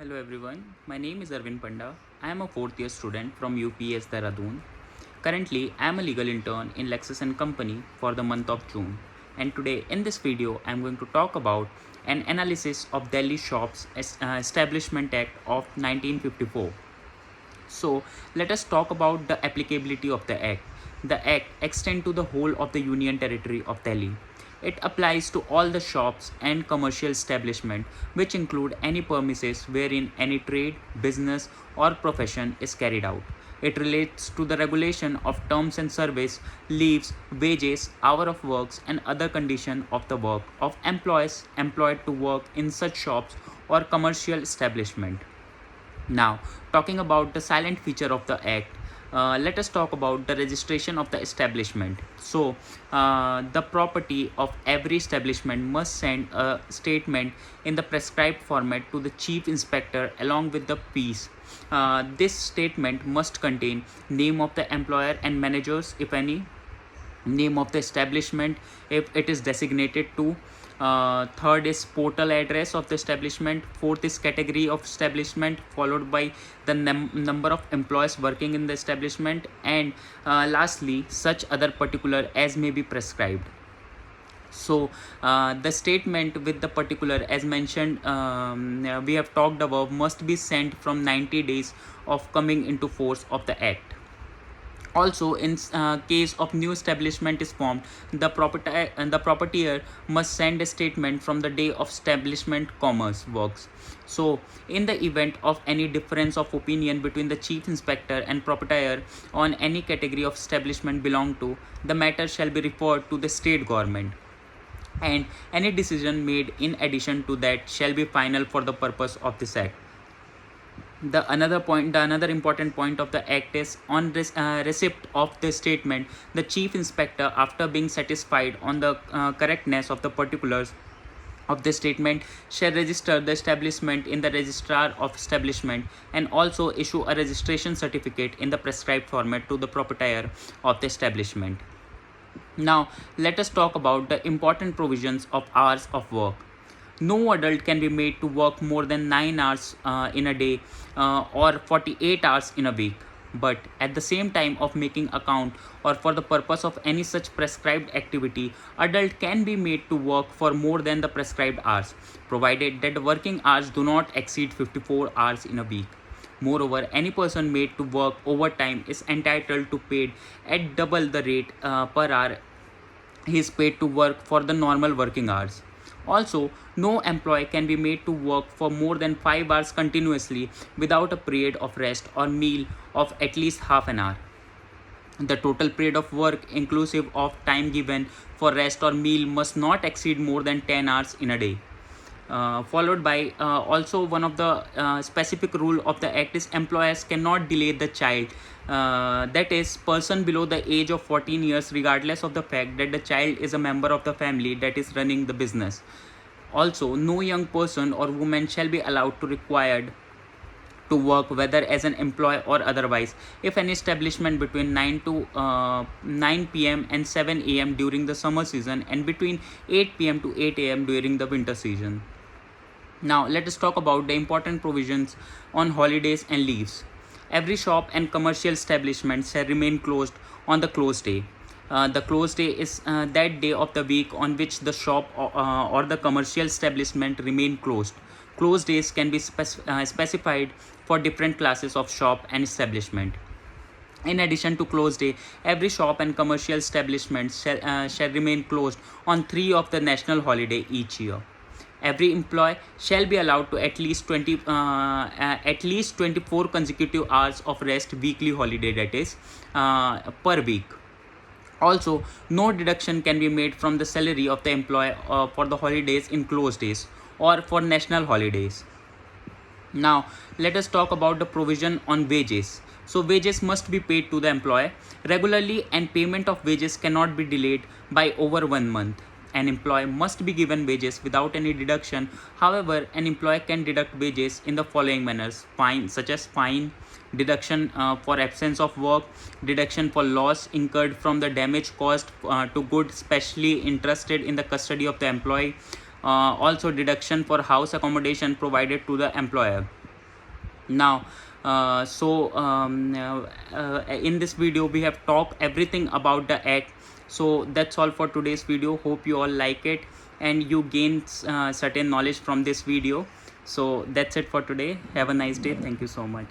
Hello everyone, my name is Arvind Panda. I am a fourth year student from UPS Dehradun. Currently, I am a legal intern in Lexus and Company for the month of June. And today in this video, I am going to talk about an analysis of Delhi Shops Establishment Act of 1954. So let us talk about the applicability of the Act. The Act extends to the whole of the Union Territory of Delhi. It applies to all the shops and commercial establishment which include any premises wherein any trade, business or profession is carried out. It relates to the regulation of terms and service, leaves, wages, hour of works and other condition of the work of employees employed to work in such shops or commercial establishment. Now, talking about the silent feature of the Act, let us talk about the registration of the establishment. So, the property of every establishment must send a statement in the prescribed format to the chief inspector along with the piece. This statement must contain name of the employer and managers, if any, name of the establishment if it is designated to, third is portal address of the establishment, fourth is category of establishment followed by the number of employees working in the establishment, and lastly such other particular as may be prescribed. So the statement with the particular as mentioned, we have talked above, must be sent from 90 days of coming into force of the act. Also, in case of new establishment is formed, the propertier must send a statement from the day of establishment commerce works. So, in the event of any difference of opinion between the chief inspector and proprietor on any category of establishment belong to, the matter shall be referred to the state government, and any decision made in addition to that shall be final for the purpose of this act. The another important point of the act is on receipt of the statement, the chief inspector, after being satisfied on the correctness of the particulars of the statement, shall register the establishment in the registrar of establishment and also issue a registration certificate in the prescribed format to the proprietor of the establishment. Now let us talk about the important provisions of hours of work. No adult can be made to work more than 9 hours in a day or 48 hours in a week. But at the same time of making account or for the purpose of any such prescribed activity, adult can be made to work for more than the prescribed hours, provided that the working hours do not exceed 54 hours in a week. Moreover, any person made to work overtime is entitled to paid at double the rate per hour he is paid to work for the normal working hours. Also, no employee can be made to work for more than 5 hours continuously without a period of rest or meal of at least half an hour. The total period of work inclusive of time given for rest or meal must not exceed more than 10 hours in a day. Followed by also one of the specific rule of the act is employers cannot delay the child, that is person below the age of 14 years regardless of the fact that the child is a member of the family that is running the business. Also, no young person or woman shall be allowed to required to work whether as an employee or otherwise if an establishment between 9 p.m. and 7 a.m. during the summer season and between 8 p.m. to 8 a.m. during the winter season. Now, let us talk about the important provisions on holidays and leaves. Every shop and commercial establishment shall remain closed on the closed day. The closed day is that day of the week on which the shop or the commercial establishment remain closed. Closed days can be specified for different classes of shop and establishment. In addition to closed day, every shop and commercial establishment shall remain closed on 3 of the national holiday each year. Every employee shall be allowed to at least 24 consecutive hours of rest weekly holiday, that is per week. Also, no deduction can be made from the salary of the employee for the holidays in closed days or for national holidays. Now, let us talk about the provision on wages. So, wages must be paid to the employee regularly, and payment of wages cannot be delayed by over 1 month. An employee must be given wages without any deduction. However, an employee can deduct wages in the following manners: fine, such as fine, deduction for absence of work, deduction for loss incurred from the damage caused to goods specially entrusted in the custody of the employee, also deduction for house accommodation provided to the employer. Now in this video we have talked everything about the act. So that's all for today's video. Hope you all like it and you gain certain knowledge from this video. So that's it for today. Have a nice day. Thank you so much.